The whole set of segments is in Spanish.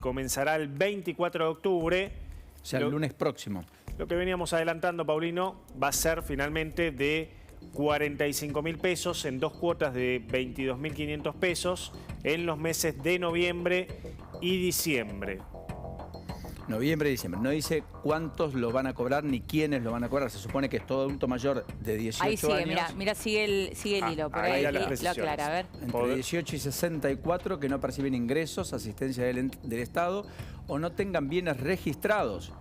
comenzará el 24 de octubre. O sea, el lunes próximo. Lo que veníamos adelantando, Paulino, va a ser finalmente de 45.000 pesos en 2 cuotas de 22.500 pesos en los meses de noviembre y diciembre. Noviembre y diciembre. No dice cuántos lo van a cobrar ni quiénes lo van a cobrar. Se supone que es todo adulto mayor de 18 ahí sigue, años. mira, sigue el hilo. Por ahí lo aclara, a ver. Entre 18 y 64 que no perciben ingresos, asistencia del Estado o no tengan bienes registrados.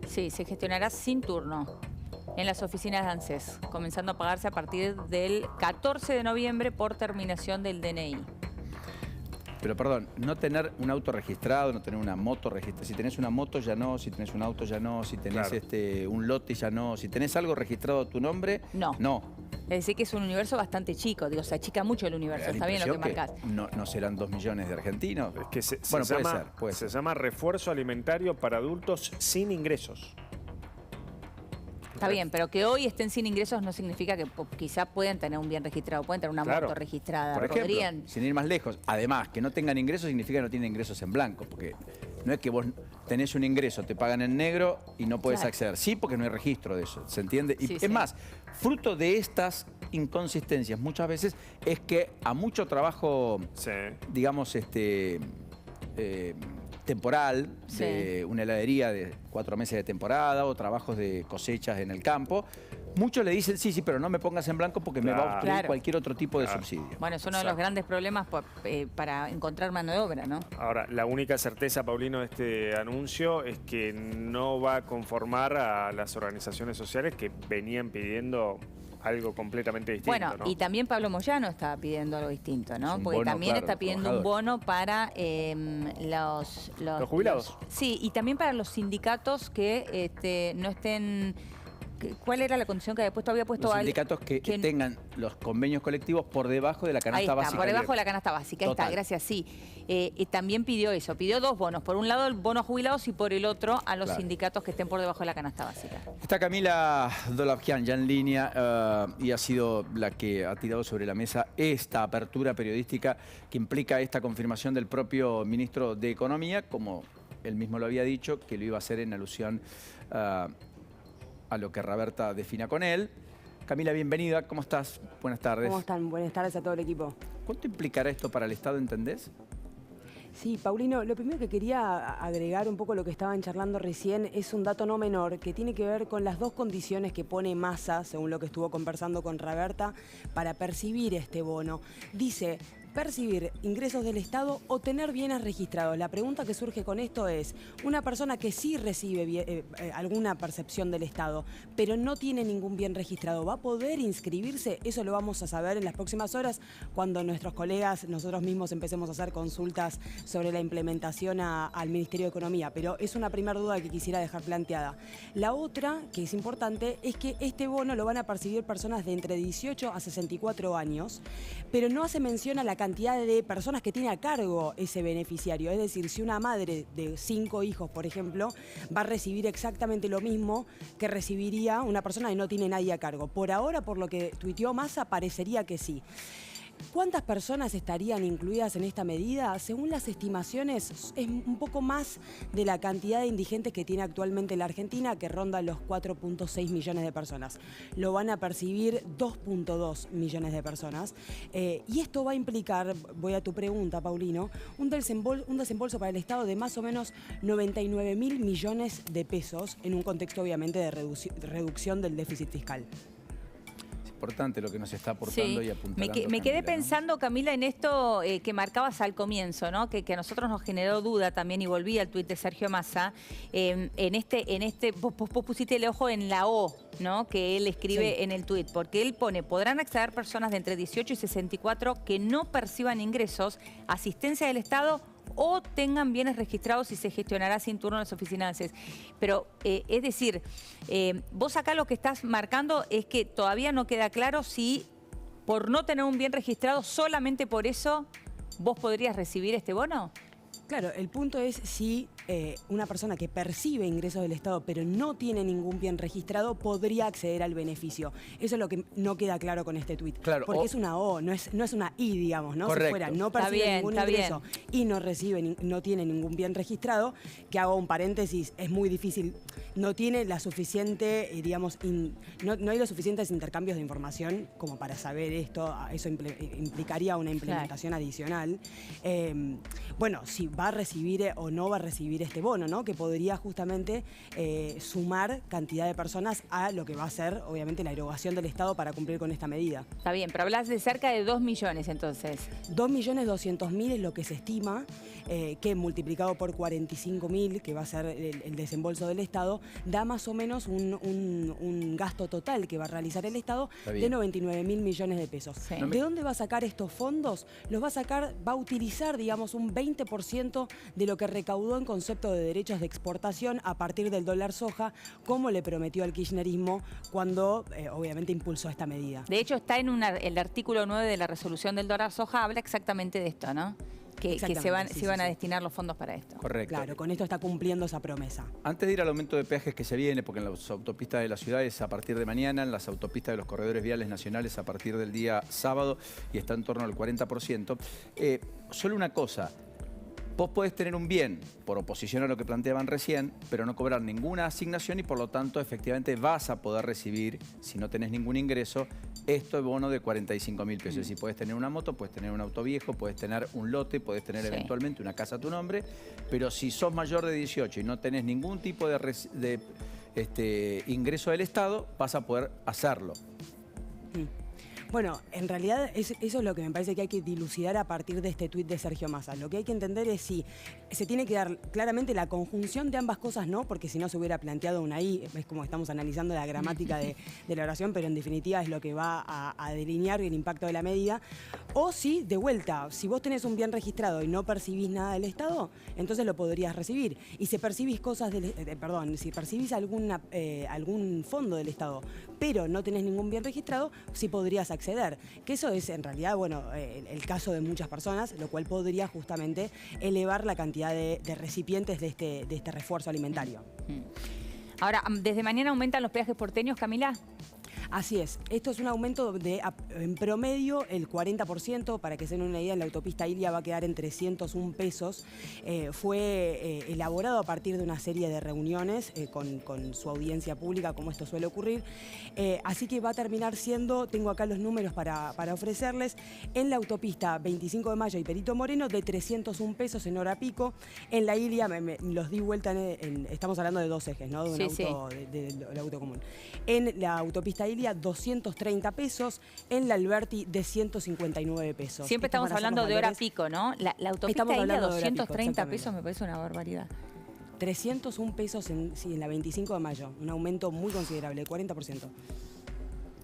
Sí, se gestionará sin turno en las oficinas de ANSES, comenzando a pagarse a partir del 14 de noviembre por terminación del DNI. Pero perdón, no tener un auto registrado, no tener una moto registrada. Si tenés una moto ya no, si tenés un auto ya no, si tenés un lote ya no, si tenés algo registrado a tu nombre, no. Es decir, que es un universo bastante chico, digo, se achica mucho el universo, está bien lo que marcás. No serán 2 millones de argentinos. Es que se puede ser. Se llama refuerzo alimentario para adultos sin ingresos. Está bien, pero que hoy estén sin ingresos no significa que quizá puedan tener un bien registrado, pueden tener una moto registrada. Por ejemplo, sin ir más lejos. Además, que no tengan ingresos significa que no tienen ingresos en blanco, porque no es que vos tenés un ingreso, te pagan en negro y no puedes acceder. Sí, porque no hay registro de eso, ¿se entiende? Y es más, fruto de estas inconsistencias muchas veces es que a mucho trabajo, digamos, temporal, de una heladería de 4 meses de temporada o trabajos de cosechas en el campo, muchos le dicen, sí, pero no me pongas en blanco porque me va a obstruir cualquier otro tipo de subsidio. Bueno, es uno de los grandes problemas para encontrar mano de obra, ¿no? Ahora, la única certeza, Paulino, de este anuncio es que no va a conformar a las organizaciones sociales que venían pidiendo algo completamente distinto. Bueno, ¿no? Y también Pablo Moyano está pidiendo algo distinto, ¿no? Porque bono, también está pidiendo un bono para los jubilados. Sí, y también para los sindicatos que no estén... ¿Cuál era la condición que había puesto? Los sindicatos que tengan los convenios colectivos por debajo de la canasta básica. Por debajo de la canasta básica. Ahí está, gracias, sí. También pidió eso, pidió 2 bonos. Por un lado el bono a jubilados y por el otro a los sindicatos que estén por debajo de la canasta básica. Está Camila Dolavkian ya en línea y ha sido la que ha tirado sobre la mesa esta apertura periodística que implica esta confirmación del propio ministro de Economía, como él mismo lo había dicho, que lo iba a hacer en alusión a lo que Raberta defina con él. Camila, bienvenida. ¿Cómo estás? Buenas tardes. ¿Cómo están? Buenas tardes a todo el equipo. ¿Cuánto implicará esto para el Estado, entendés? Sí, Paulino, lo primero que quería agregar un poco lo que estaban charlando recién es un dato no menor que tiene que ver con las 2 condiciones que pone Massa, según lo que estuvo conversando con Raberta, para percibir este bono. Dice, percibir ingresos del Estado o tener bienes registrados. La pregunta que surge con esto es, una persona que sí recibe alguna percepción del Estado, pero no tiene ningún bien registrado, ¿va a poder inscribirse? Eso lo vamos a saber en las próximas horas cuando nuestros colegas, nosotros mismos empecemos a hacer consultas sobre la implementación al Ministerio de Economía, pero es una primera duda que quisiera dejar planteada. La otra, que es importante, es que este bono lo van a percibir personas de entre 18 a 64 años, pero no hace mención a la cantidad de personas que tiene a cargo ese beneficiario. Es decir, si una madre de 5 hijos, por ejemplo, va a recibir exactamente lo mismo que recibiría una persona que no tiene nadie a cargo. Por ahora, por lo que tuiteó Massa, parecería que sí. ¿Cuántas personas estarían incluidas en esta medida? Según las estimaciones, es un poco más de la cantidad de indigentes que tiene actualmente la Argentina, que ronda los 4.6 millones de personas. Lo van a percibir 2.2 millones de personas. Y esto va a implicar, voy a tu pregunta, Paulino, un desembolso para el Estado de más o menos 99.000 millones de pesos en un contexto, obviamente, de reducción del déficit fiscal. Importante lo que nos está aportando y apuntando. Me quedé pensando, Camila, en esto que marcabas al comienzo, ¿no? Que a nosotros nos generó duda también, y volví al tuit de Sergio Massa. Vos pusiste el ojo en la O, ¿no? Que él escribe en el tuit, porque él pone, podrán acceder personas de entre 18 y 64 que no perciban ingresos, asistencia del Estado o tengan bienes registrados y se gestionará sin turno en las oficinas de ANSES. Pero, es decir, vos acá lo que estás marcando es que todavía no queda claro si por no tener un bien registrado, solamente por eso, vos podrías recibir este bono. Claro, el punto es si una persona que percibe ingresos del Estado pero no tiene ningún bien registrado podría acceder al beneficio. Eso es lo que no queda claro con este tuit. Claro, porque es una O, no es una I, digamos, ¿no? Correcto. Si fuera no percibe ningún está ingreso y no tiene ningún bien registrado, que hago un paréntesis, es muy difícil, no tiene la suficiente, digamos, no hay los suficientes intercambios de información como para saber esto, eso implicaría una implementación adicional. Bueno, si va a recibir o no va a recibir este bono, ¿no? Que podría justamente sumar cantidad de personas a lo que va a ser, obviamente, la erogación del Estado para cumplir con esta medida. Está bien, pero hablas de cerca de 2 millones entonces. 2.200.000 es lo que se estima, que multiplicado por 45.000, que va a ser el desembolso del Estado, da más o menos un gasto total que va a realizar el Estado de 99.000 millones de pesos. Sí. ¿De dónde va a sacar estos fondos? Los va a sacar, va a utilizar, digamos, un 20% de lo que recaudó en concepto de derechos de exportación a partir del dólar soja, como le prometió al kirchnerismo cuando, obviamente, impulsó esta medida. De hecho, está en el artículo 9 de la resolución del dólar soja, habla exactamente de esto, ¿no? Que se van a destinar los fondos para esto. Correcto. Claro, con esto está cumpliendo esa promesa. Antes de ir al aumento de peajes que se viene, porque en las autopistas de la ciudad es a partir de mañana, en las autopistas de los corredores viales nacionales a partir del día sábado y está en torno al 40%, solo una cosa. Vos podés tener un bien por oposición a lo que planteaban recién, pero no cobrar ninguna asignación y por lo tanto efectivamente vas a poder recibir, si no tenés ningún ingreso, este bono de 45.000 pesos. Es decir, podés tener una moto, podés tener un auto viejo, podés tener un lote, podés tener eventualmente una casa a tu nombre, pero si sos mayor de 18 y no tenés ningún tipo de ingreso del Estado, vas a poder hacerlo. Bueno, en realidad eso es lo que me parece que hay que dilucidar a partir de este tuit de Sergio Massa. Lo que hay que entender es si se tiene que dar claramente la conjunción de ambas cosas, no, porque si no se hubiera planteado una I, es como estamos analizando la gramática de la oración, pero en definitiva es lo que va a delinear el impacto de la medida. O si, de vuelta, si vos tenés un bien registrado y no percibís nada del Estado, entonces lo podrías recibir. Y si percibís cosas si percibís algún fondo del Estado, pero no tenés ningún bien registrado, sí podrías acceder. Que eso es en realidad, bueno, el caso de muchas personas, lo cual podría justamente elevar la cantidad de recipientes de este refuerzo alimentario. Ahora, ¿desde mañana aumentan los peajes porteños, Camila? Así es, esto es un aumento de en promedio el 40%, para que se den una idea, en la autopista Ilia va a quedar en 301 pesos. Fue elaborado a partir de una serie de reuniones con su audiencia pública, como esto suele ocurrir. Así que va a terminar siendo, tengo acá los números para ofrecerles, en la autopista 25 de Mayo y Perito Moreno de 301 pesos en hora pico. En la Ilia, los di vuelta, estamos hablando de dos ejes, ¿no? De un auto, del auto común. En la autopista Ilia 230 pesos, en la Alberti de 159 pesos. Siempre estamos hablando de hora pico, ¿no? La autopista Ilia 230 pesos me parece una barbaridad. 301 pesos en la 25 de Mayo, un aumento muy considerable, el 40%.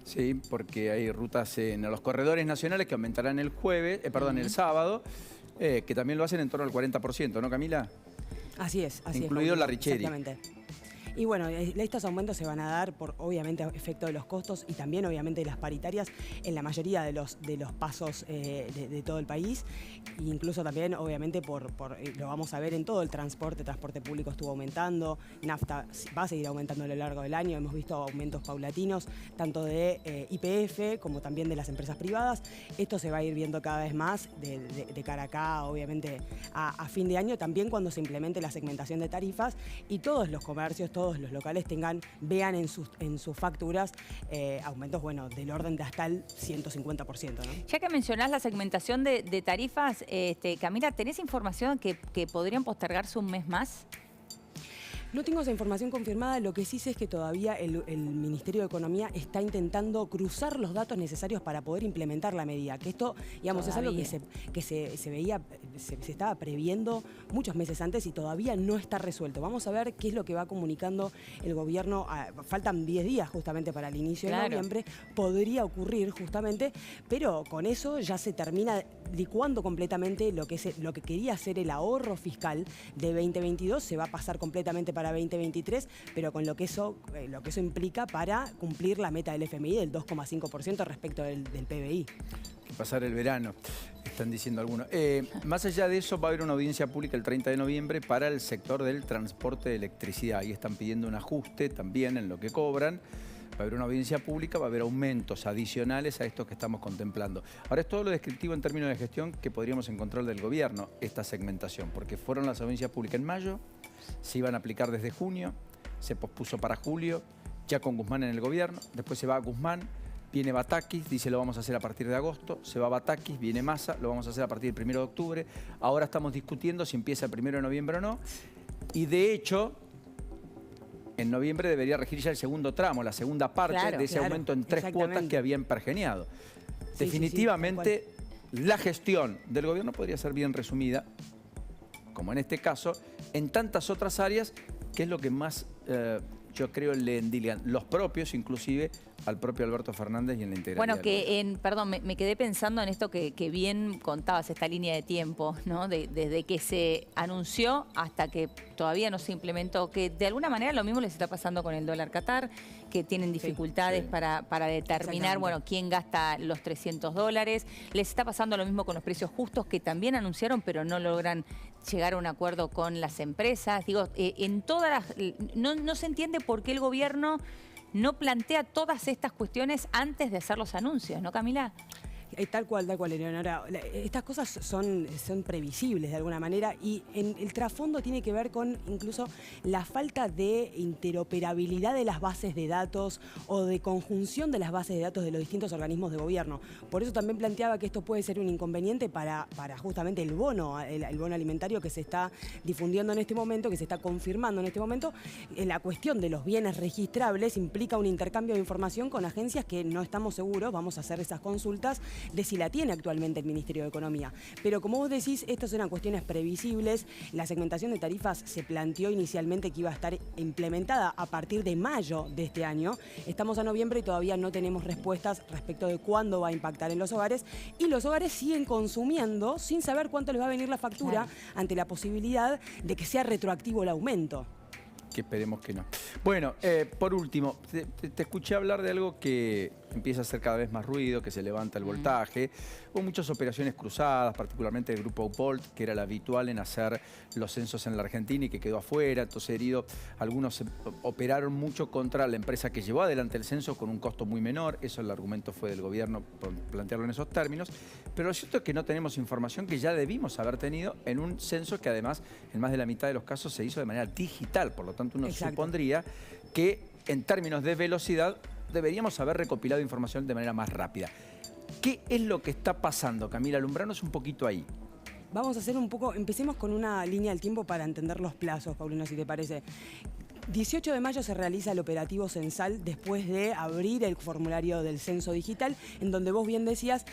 Sí, porque hay rutas en los corredores nacionales que aumentarán el sábado, que también lo hacen en torno al 40%, ¿no, Camila? Así es. Incluido la Richeri. Exactamente. Y bueno, estos aumentos se van a dar por, obviamente, efecto de los costos y también, obviamente, de las paritarias en la mayoría de los pasos de todo el país. E incluso también, obviamente, lo vamos a ver en todo el transporte público estuvo aumentando, nafta va a seguir aumentando a lo largo del año, hemos visto aumentos paulatinos, tanto de YPF como también de las empresas privadas. Esto se va a ir viendo cada vez más de cara acá, obviamente, a fin de año, también cuando se implemente la segmentación de tarifas y todos los comercios, todos los locales vean en sus facturas aumentos, bueno, del orden de hasta el 150%, ¿no? Ya que mencionás la segmentación de tarifas, Camila, ¿tenés información que podrían postergarse un mes más? No tengo esa información confirmada, lo que sí sé es que todavía el Ministerio de Economía está intentando cruzar los datos necesarios para poder implementar la medida, que esto, digamos, es algo que se veía, se estaba previendo muchos meses antes y todavía no está resuelto. Vamos a ver qué es lo que va comunicando el gobierno. Faltan 10 días justamente para el inicio de noviembre, podría ocurrir justamente, pero con eso ya se termina licuando completamente lo que quería ser el ahorro fiscal de 2022, se va a pasar completamente para 2023, pero con lo que eso implica para cumplir la meta del FMI del 2,5% respecto del PBI. Que pasar el verano. Están diciendo algunos. Más allá de eso, va a haber una audiencia pública el 30 de noviembre para el sector del transporte de electricidad. Ahí están pidiendo un ajuste también en lo que cobran. Va a haber una audiencia pública, va a haber aumentos adicionales a estos que estamos contemplando. Ahora es todo lo descriptivo en términos de gestión que podríamos encontrar del gobierno, esta segmentación, porque fueron las audiencias públicas en mayo, se iban a aplicar desde junio, se pospuso para julio, ya con Guzmán en el gobierno, después se va a Guzmán, viene Batakis, dice lo vamos a hacer a partir de agosto, se va Batakis, viene Massa, lo vamos a hacer a partir del 1 de octubre, ahora estamos discutiendo si empieza el 1 de noviembre o no, y de hecho, en noviembre debería regir ya el segundo tramo, la segunda parte de ese aumento en 3 cuotas que habían pergeniado. Sí, definitivamente, la gestión del gobierno podría ser bien resumida, como en este caso, en tantas otras áreas, que es lo que más, yo creo, le endilgan los propios, inclusive, al propio Alberto Fernández y en la integralidad. Bueno, perdón, me quedé pensando en esto que bien contabas, esta línea de tiempo, ¿no? Desde que se anunció hasta que todavía no se implementó, que de alguna manera lo mismo les está pasando con el dólar Qatar, que tienen dificultades para determinar, bueno, quién gasta los $300. Les está pasando lo mismo con los precios justos, que también anunciaron, pero no logran llegar a un acuerdo con las empresas. Digo, en todas las... No se entiende por qué el gobierno no plantea todas estas cuestiones antes de hacer los anuncios, ¿no, Camila? Tal cual, Eleonora. Estas cosas son previsibles de alguna manera y el trasfondo tiene que ver con incluso la falta de interoperabilidad de las bases de datos o de conjunción de las bases de datos de los distintos organismos de gobierno. Por eso también planteaba que esto puede ser un inconveniente para justamente el bono alimentario que se está difundiendo en este momento, que se está confirmando en este momento. La cuestión de los bienes registrables implica un intercambio de información con agencias que no estamos seguros, vamos a hacer esas consultas, de si la tiene actualmente el Ministerio de Economía. Pero como vos decís, estas eran cuestiones previsibles. La segmentación de tarifas se planteó inicialmente que iba a estar implementada a partir de mayo de este año. Estamos a noviembre y todavía no tenemos respuestas respecto de cuándo va a impactar en los hogares. Y los hogares siguen consumiendo sin saber cuánto les va a venir la factura ante la posibilidad de que sea retroactivo el aumento. Que esperemos que no. Bueno, por último, te escuché hablar de algo que empieza a hacer cada vez más ruido, que se levanta el voltaje. Hubo muchas operaciones cruzadas, particularmente del grupo Upolt, que era la habitual en hacer los censos en la Argentina y que quedó afuera. Entonces, herido, algunos operaron mucho contra la empresa que llevó adelante el censo con un costo muy menor. Eso el argumento fue del gobierno por plantearlo en esos términos. Pero lo cierto es que no tenemos información que ya debimos haber tenido en un censo que además en más de la mitad de los casos se hizo de manera digital. Por lo tanto, uno supondría que en términos de velocidad deberíamos haber recopilado información de manera más rápida. ¿Qué es lo que está pasando, Camila? Alumbranos un poquito ahí. Vamos a hacer un poco, empecemos con una línea del tiempo para entender los plazos, Paulino, si te parece. 18 de mayo se realiza el operativo censal después de abrir el formulario del censo digital, en donde vos bien decías,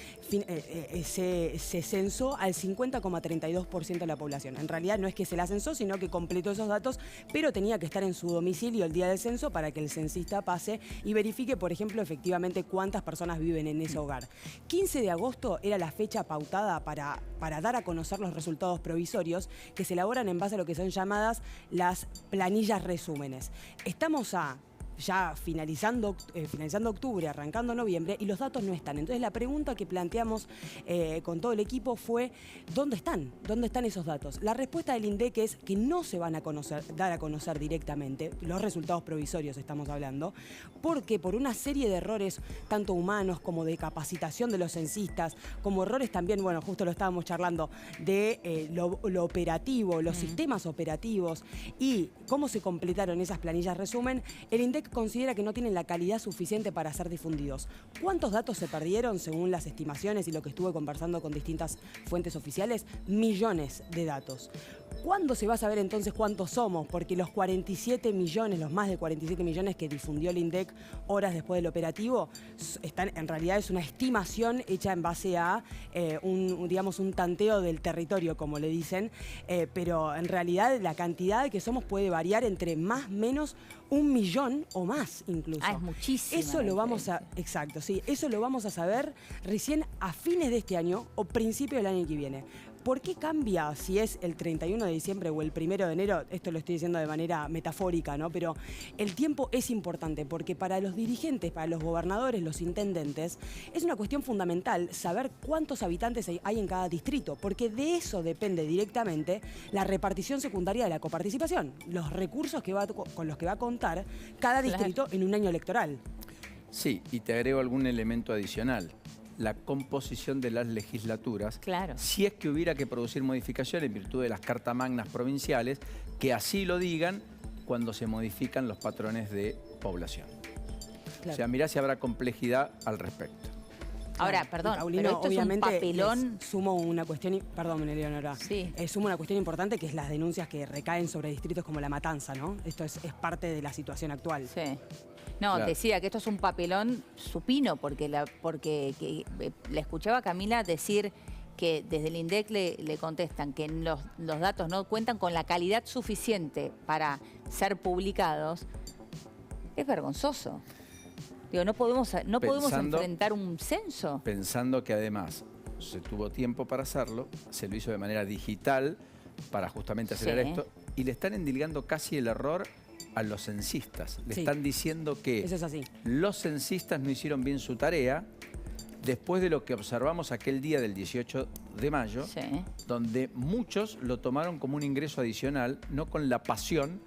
se censó al 50,32% de la población. En realidad no es que se la censó, sino que completó esos datos, pero tenía que estar en su domicilio el día del censo para que el censista pase y verifique, por ejemplo, efectivamente cuántas personas viven en ese hogar. 15 de agosto era la fecha pautada para dar a conocer los resultados provisorios que se elaboran en base a lo que son llamadas las planillas resúmenes. Estamos ya finalizando octubre, arrancando noviembre, y los datos no están. Entonces la pregunta que planteamos con todo el equipo fue, ¿dónde están? ¿Dónde están esos datos? La respuesta del INDEC es que no se van a dar a conocer directamente, los resultados provisorios estamos hablando, porque por una serie de errores, tanto humanos como de capacitación de los censistas, como errores también, bueno, justo lo estábamos charlando, de lo operativo, los sistemas operativos y cómo se completaron esas planillas resumen, el INDEC considera que no tienen la calidad suficiente para ser difundidos. ¿Cuántos datos se perdieron según las estimaciones y lo que estuve conversando con distintas fuentes oficiales? Millones de datos. ¿Cuándo se va a saber entonces cuántos somos? Porque los 47 millones, los más de 47 millones que difundió el INDEC horas después del operativo, en realidad es una estimación hecha en base a un tanteo del territorio, como le dicen, pero en realidad la cantidad que somos puede variar entre más, menos, 1 millón o más incluso. Es muchísimo. Eso lo vamos a, exacto, sí, eso lo vamos a saber recién a fines de este año o principio del año que viene. ¿Por qué cambia si es el 31 de diciembre o el 1 de enero? Esto lo estoy diciendo de manera metafórica, ¿no? Pero el tiempo es importante porque para los dirigentes, para los gobernadores, los intendentes, es una cuestión fundamental saber cuántos habitantes hay en cada distrito, porque de eso depende directamente la repartición secundaria de la coparticipación, los recursos con los que va a contar cada distrito en un año electoral. Sí, y te agrego algún elemento adicional. La composición de las legislaturas, Claro. si es que hubiera que producir modificaciones en virtud de las cartas magnas provinciales, que así lo digan cuando se modifican los patrones de población. Claro. O sea, mirá si habrá complejidad al respecto. Ahora, Claro. perdón, Paulino, pero esto obviamente, es un papelón. sumo una cuestión, perdón, Eleonora, Sí. sumo una cuestión importante que es las denuncias que recaen sobre distritos como La Matanza, ¿no? Esto es parte de la situación actual. Sí. No, Claro. decía que esto es un papelón supino, porque la escuchaba a Camila decir que desde el INDEC le contestan que los datos no cuentan con la calidad suficiente para ser publicados. Es vergonzoso. Digo, no podemos enfrentar un censo. Pensando que además se tuvo tiempo para hacerlo, se lo hizo de manera digital para justamente acelerar Sí. esto, y le están endilgando casi el error a los censistas. Le Sí. están diciendo que Eso es así. los censistas no hicieron bien su tarea después de lo que observamos aquel día del 18 de mayo, Sí. donde muchos lo tomaron como un ingreso adicional, no con la pasión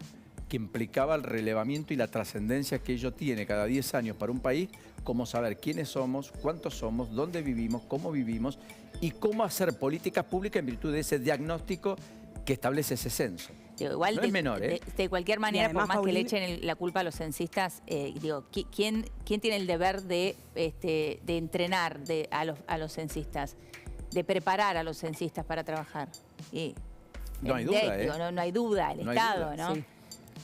que implicaba el relevamiento y la trascendencia que ello tiene cada 10 años para un país, como saber quiénes somos, cuántos somos, dónde vivimos, cómo vivimos y cómo hacer políticas públicas en virtud de ese diagnóstico que establece ese censo. Digo, igual No es menor, ¿eh? de cualquier manera, además, por más que le Paulina- echen la culpa a los censistas, digo, ¿quién tiene el deber de entrenar a los censistas, de preparar a los censistas para trabajar? Y No hay el duda, INDEC, ¿eh? digo, no hay duda, el No hay Estado, duda, ¿no? Sí.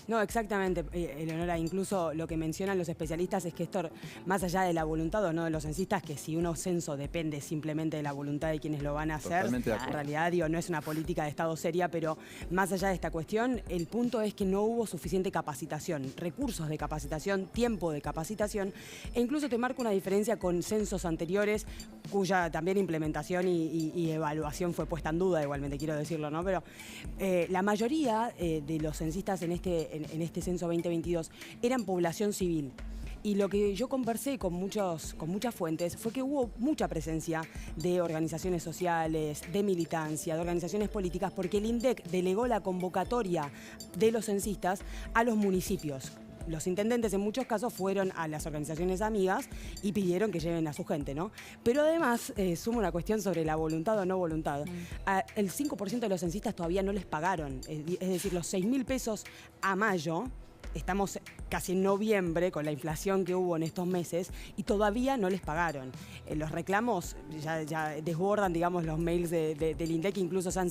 No, exactamente, Eleonora. Incluso lo que mencionan los especialistas es que esto, más allá de la voluntad o no de los censistas, que si uno censo depende simplemente de la voluntad de quienes lo van a hacer, Totalmente de en acuerdo. realidad digo, no es una política de Estado seria, pero más allá de esta cuestión, el punto es que no hubo suficiente capacitación, recursos de capacitación, tiempo de capacitación, e incluso te marca una diferencia con censos anteriores, cuya también implementación y evaluación fue puesta en duda, igualmente quiero decirlo, ¿no? Pero la mayoría de los censistas en este censo 2022 eran población civil. Y lo que yo conversé con muchas fuentes fue que hubo mucha presencia de organizaciones sociales, de militancia, de organizaciones políticas, porque el INDEC delegó la convocatoria de los censistas a los municipios. Los intendentes en muchos casos fueron a las organizaciones amigas y pidieron que lleven a su gente, ¿no? Pero además, suma una cuestión sobre la voluntad o no voluntad. El 5% de los censistas todavía no les pagaron. Es decir, los 6.000 pesos a mayo, estamos casi en noviembre con la inflación que hubo en estos meses y todavía no les pagaron. Los reclamos ya desbordan, digamos, los mails del INDEC, incluso se han